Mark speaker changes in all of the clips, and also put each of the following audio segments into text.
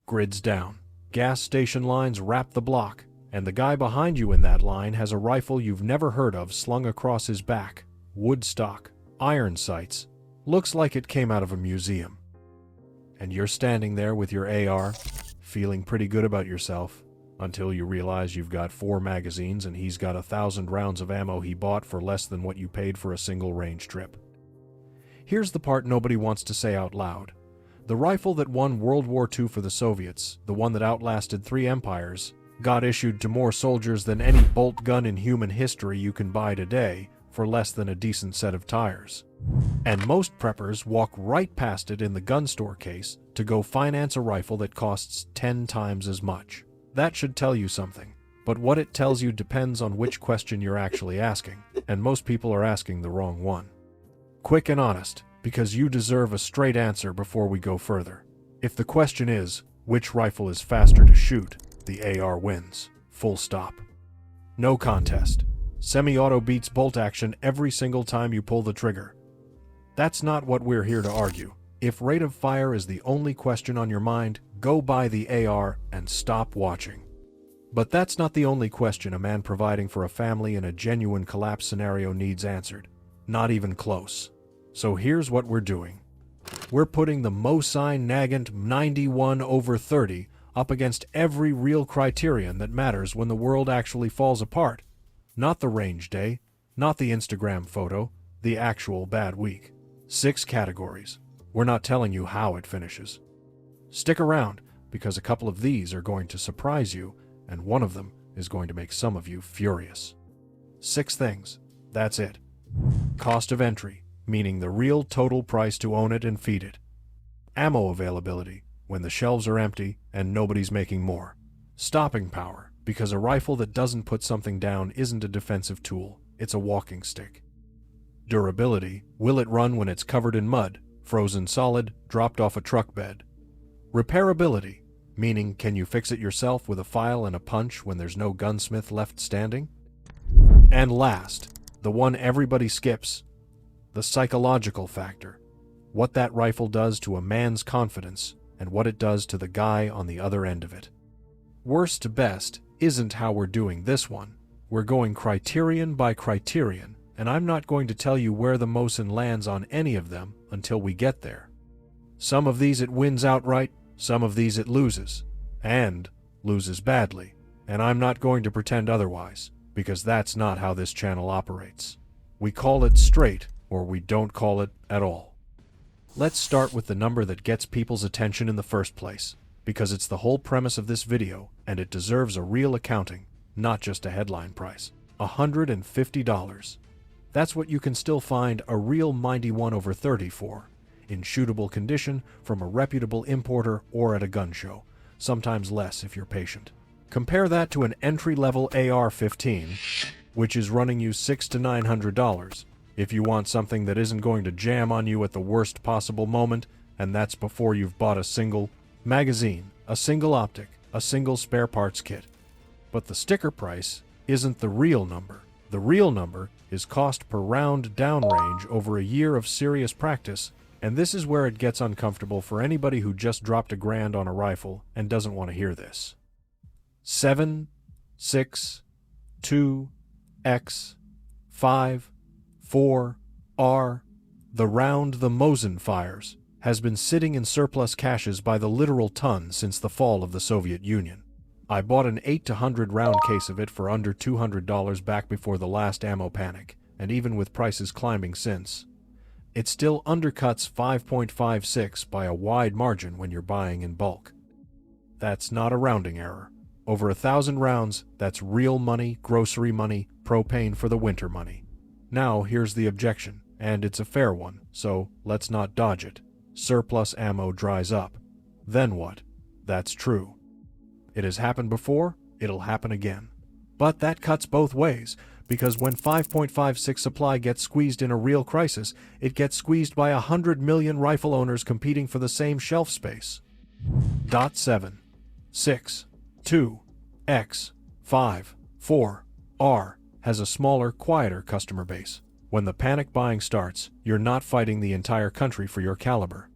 Speaker 1: grids down. Gas station lines wrap the block, and the guy behind you in that line has a rifle you've never heard of slung across his back. Wood stock, iron sights. Looks like it came out of a museum. And you're standing there with your AR, feeling pretty good about yourself, until you realize you've got 4 magazines and he's got 1,000 rounds of ammo he bought for less than what you paid for a single range trip. Here's the part nobody wants to say out loud. The rifle that won World War II for the Soviets, the one that outlasted 3 empires, got issued to more soldiers than any bolt gun in human history you can buy today for less than a decent set of tires. And most preppers walk right past it in the gun store case to go finance a rifle that costs 10 times as much. That should tell you something, but what it tells you depends on which question you're actually asking, and most people are asking the wrong one. Quick and honest, because you deserve a straight answer before we go further. If the question is, which rifle is faster to shoot, the AR wins. Full stop. No contest. Semi-auto beats bolt action every single time you pull the trigger. That's not what we're here to argue. If rate of fire is the only question on your mind, go buy the AR and stop watching. But that's not the only question a man providing for a family in a genuine collapse scenario needs answered. Not even close. So here's what we're doing. We're putting the Mosin-Nagant M91 over 30 up against every real criterion that matters when the world actually falls apart. Not the range day, not the Instagram photo, the actual bad week. 6 categories. We're not telling you how it finishes. Stick around, because a couple of these are going to surprise you, and one of them is going to make some of you furious. 6 things. That's it. Cost of entry, meaning the real total price to own it and feed it. Ammo availability, when the shelves are empty and nobody's making more. Stopping power, because a rifle that doesn't put something down isn't a defensive tool, it's a walking stick. Durability, will it run when it's covered in mud, frozen solid, dropped off a truck bed? Repairability, meaning can you fix it yourself with a file and a punch when there's no gunsmith left standing? And last, the one everybody skips, the psychological factor. What that rifle does to a man's confidence and what it does to the guy on the other end of it. Worst to best isn't how we're doing this one. We're going criterion by criterion, and I'm not going to tell you where the Mosin lands on any of them until we get there. Some of these it wins outright, some of these it loses, and loses badly, and I'm not going to pretend otherwise, because that's not how this channel operates. We call it straight, or we don't call it at all. Let's start with the number that gets people's attention in the first place, because it's the whole premise of this video, and it deserves a real accounting, not just a headline price. $150. That's what you can still find a real 91 over 30 for, in shootable condition from a reputable importer or at a gun show, sometimes less if you're patient. Compare that to an entry-level AR-15, which is running you $600 to $900, if you want something that isn't going to jam on you at the worst possible moment, and that's before you've bought a single magazine, a single optic, a single spare parts kit. But the sticker price isn't the real number. The real number is cost per round downrange over a year of serious practice, and this is where it gets uncomfortable for anybody who just dropped $1,000 on a rifle and doesn't want to hear this. 7, 6, 2, X, 5, 4, R. The round the Mosin fires has been sitting in surplus caches by the literal ton since the fall of the Soviet Union. I bought an 8 to 100 round case of it for under $200 back before the last ammo panic, and even with prices climbing since, it still undercuts 5.56 by a wide margin when you're buying in bulk. That's not a rounding error. Over 1,000 rounds, that's real money, grocery money, propane for the winter money. Now here's the objection, and it's a fair one, so let's not dodge it. Surplus ammo dries up. Then what? That's true. It has happened before, it'll happen again. But that cuts both ways, because when 5.56 supply gets squeezed in a real crisis, it gets squeezed by 100 million rifle owners competing for the same shelf space. 7, 6, 2, X, 5, 4, R has a smaller, quieter customer base. When the panic buying starts, you're not fighting the entire country for your caliber.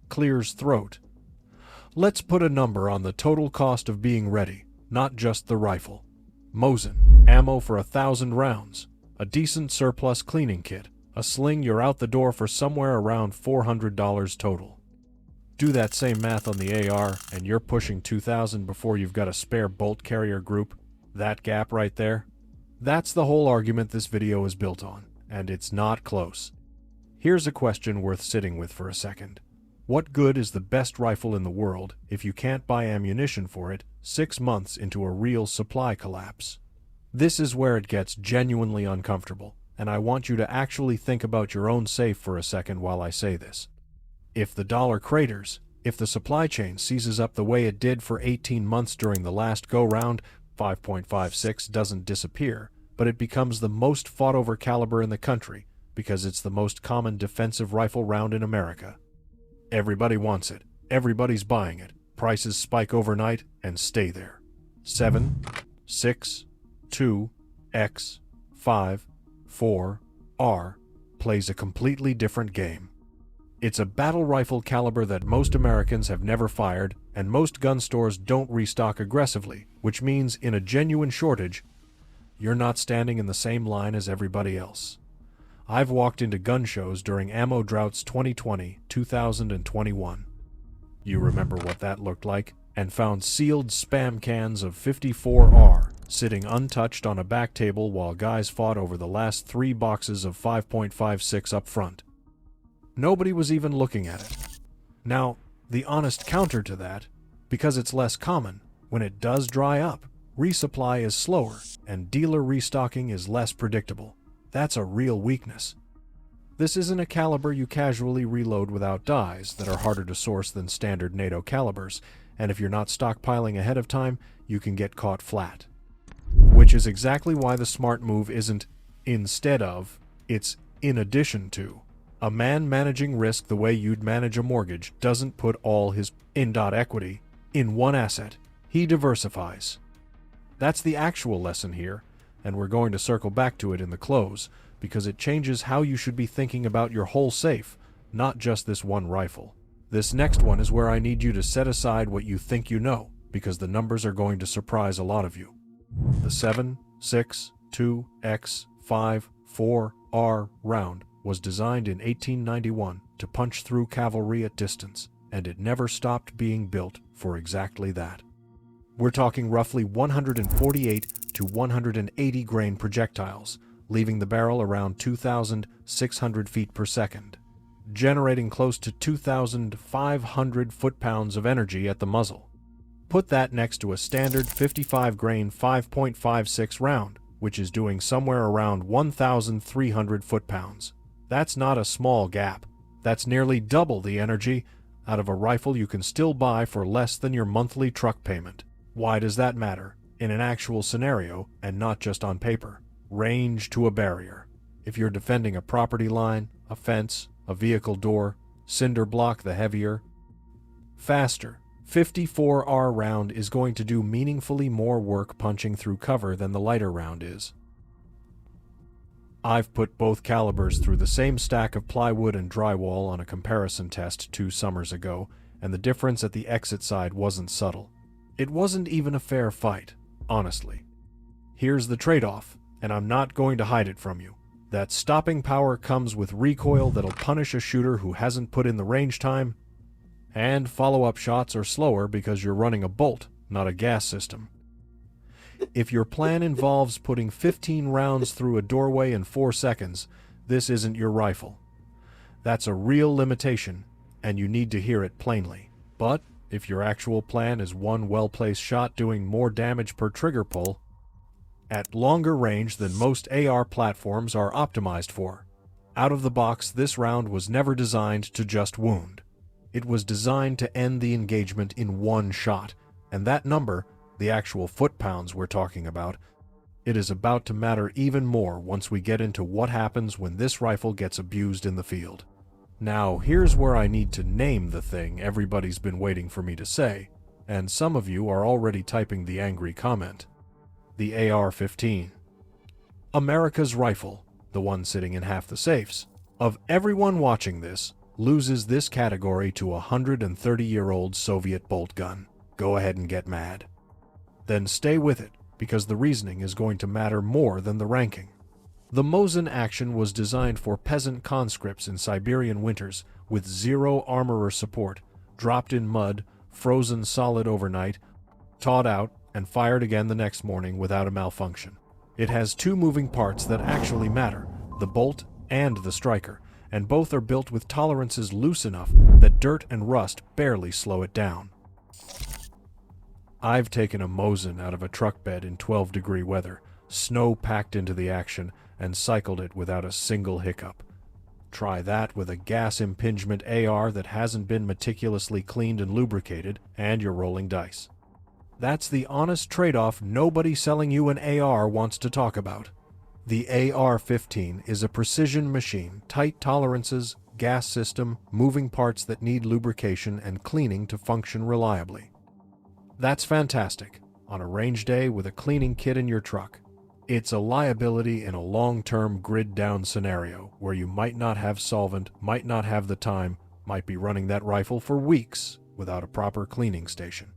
Speaker 1: Clears throat. Let's put a number on the total cost of being ready, not just the rifle. Mosin, ammo for 1,000 rounds, a decent surplus cleaning kit, a sling, you're out the door for somewhere around $400 total. Do that same math on the AR and you're pushing $2,000 before you've got a spare bolt carrier group. That gap right there? That's the whole argument this video is built on, and it's not close. Here's a question worth sitting with for a second. What good is the best rifle in the world if you can't buy ammunition for it 6 months into a real supply collapse? This is where it gets genuinely uncomfortable, and I want you to actually think about your own safe for a second while I say this. If the dollar craters, if the supply chain seizes up the way it did for 18 months during the last go-round, 5.56 doesn't disappear, but it becomes the most fought-over caliber in the country because it's the most common defensive rifle round in America. Everybody wants it, everybody's buying it, prices spike overnight and stay there. 7, 6, 2, X, 5, 4, R plays a completely different game. It's a battle rifle caliber that most Americans have never fired, and most gun stores don't restock aggressively, which means in a genuine shortage, you're not standing in the same line as everybody else. I've walked into gun shows during ammo droughts 2020, 2021. You remember what that looked like, and found sealed spam cans of 54R sitting untouched on a back table while guys fought over the last 3 boxes of 5.56 up front. Nobody was even looking at it. Now, the honest counter to that, because it's less common, when it does dry up, resupply is slower, and dealer restocking is less predictable. That's a real weakness. This isn't a caliber you casually reload without dies that are harder to source than standard NATO calibers, and if you're not stockpiling ahead of time, you can get caught flat. Which is exactly why the smart move isn't instead of, it's in addition to. A man managing risk the way you'd manage a mortgage doesn't put all his equity in one asset. He diversifies. That's the actual lesson here, and we're going to circle back to it in the close, because it changes how you should be thinking about your whole safe, not just this one rifle. This next one is where I need you to set aside what you think you know, because the numbers are going to surprise a lot of you. The 7, 6, 2, X, 5, 4, R round was designed in 1891 to punch through cavalry at distance, and it never stopped being built for exactly that. We're talking roughly 148 to 180 grain projectiles, leaving the barrel around 2,600 feet per second, generating close to 2,500 foot-pounds of energy at the muzzle. Put that next to a standard 55 grain 5.56 round, which is doing somewhere around 1,300 foot-pounds. That's not a small gap. That's nearly double the energy out of a rifle you can still buy for less than your monthly truck payment. Why does that matter? In an actual scenario, and not just on paper. Range to a barrier. If you're defending a property line, a fence, a vehicle door, cinder block the heavier, faster, 54R round is going to do meaningfully more work punching through cover than the lighter round is. I've put both calibers through the same stack of plywood and drywall on a comparison test 2 summers ago, and the difference at the exit side wasn't subtle. It wasn't even a fair fight, honestly. Here's the trade-off, and I'm not going to hide it from you. That stopping power comes with recoil that'll punish a shooter who hasn't put in the range time, and follow-up shots are slower because you're running a bolt, not a gas system. If your plan involves putting 15 rounds through a doorway in 4 seconds, this isn't your rifle. That's a real limitation, and you need to hear it plainly. But if your actual plan is one well-placed shot doing more damage per trigger pull, at longer range than most AR platforms are optimized for. Out of the box, this round was never designed to just wound. It was designed to end the engagement in one shot, and that number, the actual foot-pounds we're talking about, it is about to matter even more once we get into what happens when this rifle gets abused in the field. Now, here's where I need to name the thing everybody's been waiting for me to say, and some of you are already typing the angry comment. The AR-15. America's rifle, the one sitting in half the safes. Of everyone watching this, loses this category to a 130-year-old Soviet bolt gun. Go ahead and get mad. Then stay with it, because the reasoning is going to matter more than the ranking. The Mosin action was designed for peasant conscripts in Siberian winters with zero armor or support, dropped in mud, frozen solid overnight, thawed out, and fired again the next morning without a malfunction. It has two moving parts that actually matter, the bolt and the striker, and both are built with tolerances loose enough that dirt and rust barely slow it down. I've taken a Mosin out of a truck bed in 12-degree weather, snow packed into the action, and cycled it without a single hiccup. Try that with a gas impingement AR that hasn't been meticulously cleaned and lubricated, and you're rolling dice. That's the honest trade-off nobody selling you an AR wants to talk about. The AR-15 is a precision machine, tight tolerances, gas system, moving parts that need lubrication and cleaning to function reliably. That's fantastic, on a range day with a cleaning kit in your truck. It's a liability in a long-term grid-down scenario where you might not have solvent, might not have the time, might be running that rifle for weeks without a proper cleaning station.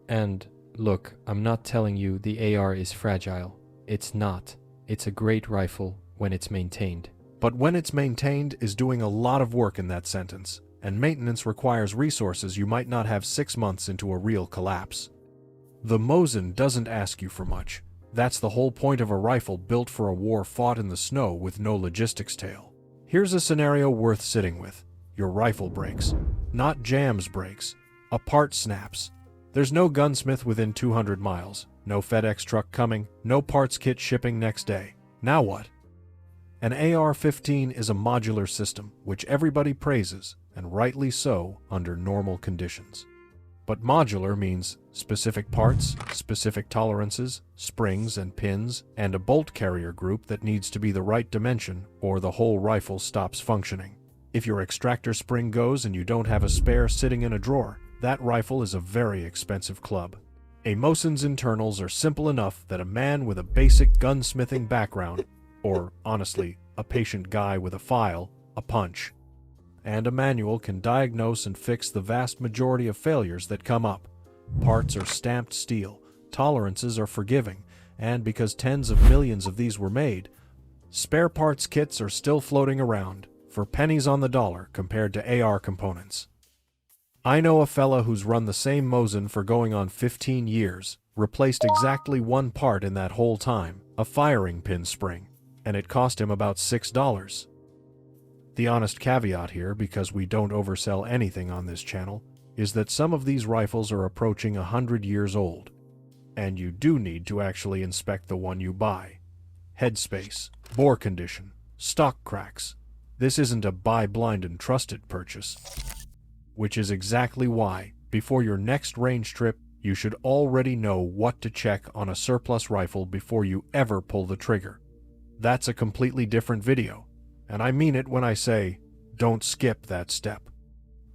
Speaker 2: And, look, I'm not telling you the AR is fragile. It's not. It's a great rifle when it's maintained.
Speaker 1: But when it's maintained is doing a lot of work in that sentence, and maintenance requires resources you might not have 6 months into a real collapse. The Mosin doesn't ask you for much. That's the whole point of a rifle built for a war fought in the snow with no logistics tail. Here's a scenario worth sitting with. Your rifle breaks. Not jams breaks. A part snaps. There's no gunsmith within 200 miles, no FedEx truck coming, no parts kit shipping next day. Now what? An AR-15 is a modular system, which everybody praises, and rightly so under normal conditions. But modular means specific parts, specific tolerances, springs and pins, and a bolt carrier group that needs to be the right dimension, or the whole rifle stops functioning. If your extractor spring goes and you don't have a spare sitting in a drawer, that rifle is a very expensive club. A Mosin's internals are simple enough that a man with a basic gunsmithing background, or, honestly, a patient guy with a file, a punch, and a manual can diagnose and fix the vast majority of failures that come up. Parts are stamped steel, tolerances are forgiving, and because tens of millions of these were made, spare parts kits are still floating around, for pennies on the dollar compared to AR components. I know a fella who's run the same Mosin for going on 15 years, replaced exactly one part in that whole time, a firing pin spring, and it cost him about $6. The honest caveat here, because we don't oversell anything on this channel, is that some of these rifles are approaching 100 years old, and you do need to actually inspect the one you buy. Headspace, bore condition, stock cracks. This isn't a buy blind and trusted purchase. Which is exactly why, before your next range trip, you should already know what to check on a surplus rifle before you ever pull the trigger. That's a completely different video, and I mean it when I say, don't skip that step.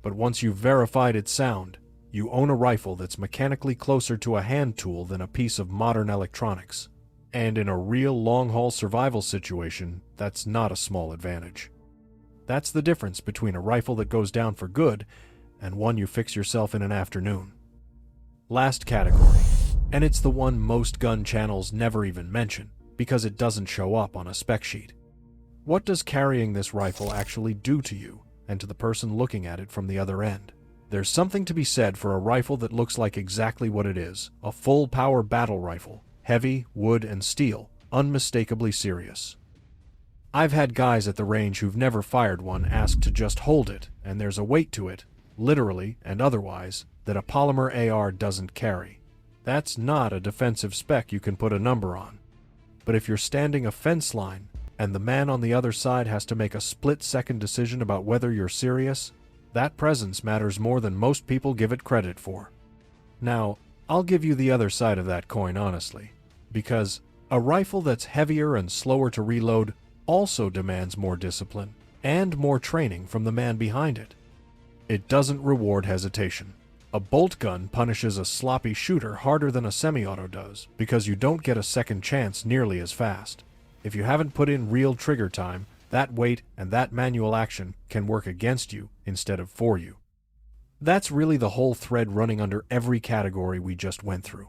Speaker 1: But once you've verified its sound, you own a rifle that's mechanically closer to a hand tool than a piece of modern electronics. And in a real long-haul survival situation, that's not a small advantage. That's the difference between a rifle that goes down for good and one you fix yourself in an afternoon. Last category, and it's the one most gun channels never even mention because it doesn't show up on a spec sheet. What does carrying this rifle actually do to you and to the person looking at it from the other end? There's something to be said for a rifle that looks like exactly what it is, a full-power battle rifle, heavy, wood, and steel, unmistakably serious. I've had guys at the range who've never fired one ask to just hold it, and there's a weight to it, literally and otherwise, that a polymer AR doesn't carry. That's not a defensive spec you can put a number on. But if you're standing a fence line, and the man on the other side has to make a split-second decision about whether you're serious, that presence matters more than most people give it credit for. Now, I'll give you the other side of that coin honestly, because a rifle that's heavier and slower to reload also demands more discipline and more training from the man behind it. It doesn't reward hesitation. A bolt gun punishes a sloppy shooter harder than a semi-auto does because you don't get a second chance nearly as fast. If you haven't put in real trigger time, That weight and that manual action can work against you instead of for you. That's really the whole thread running under every category we just went through.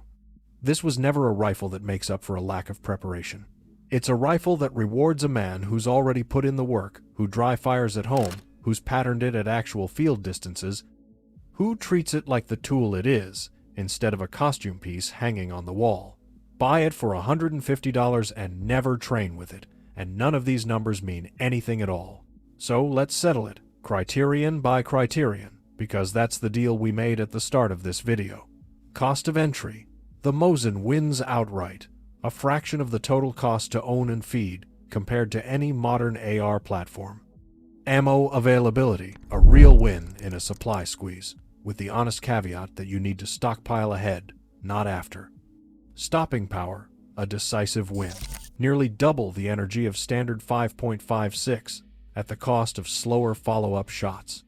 Speaker 1: This was never a rifle that makes up for a lack of preparation. It's a rifle that rewards a man who's already put in the work, who dry fires at home, who's patterned it at actual field distances, who treats it like the tool it is, instead of a costume piece hanging on the wall. Buy it for $150 and never train with it, and none of these numbers mean anything at all. So let's settle it, criterion by criterion, because that's the deal we made at the start of this video. Cost of entry. The Mosin wins outright, a fraction of the total cost to own and feed compared to any modern AR platform. Ammo availability, a real win in a supply squeeze, with the honest caveat that you need to stockpile ahead, not after. Stopping power, a decisive win, nearly double the energy of standard 5.56 at the cost of slower follow-up shots.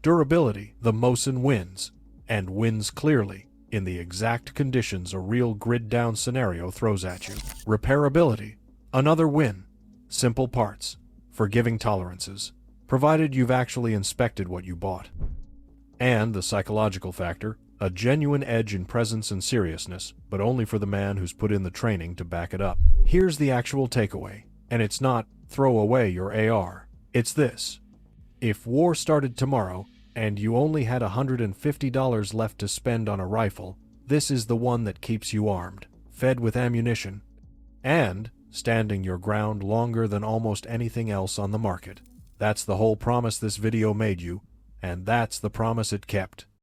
Speaker 1: Durability, the Mosin wins, and wins clearly in the exact conditions a real grid-down scenario throws at you. Repairability, another win. Simple parts, forgiving tolerances, provided you've actually inspected what you bought. And the psychological factor, a genuine edge in presence and seriousness, but only for the man who's put in the training to back it up. Here's the actual takeaway, and it's not throw away your AR. It's this. If war started tomorrow, and you only had $150 left to spend on a rifle, this is the one that keeps you armed, fed with ammunition, and standing your ground longer than almost anything else on the market. That's the whole promise this video made you, and that's the promise it kept.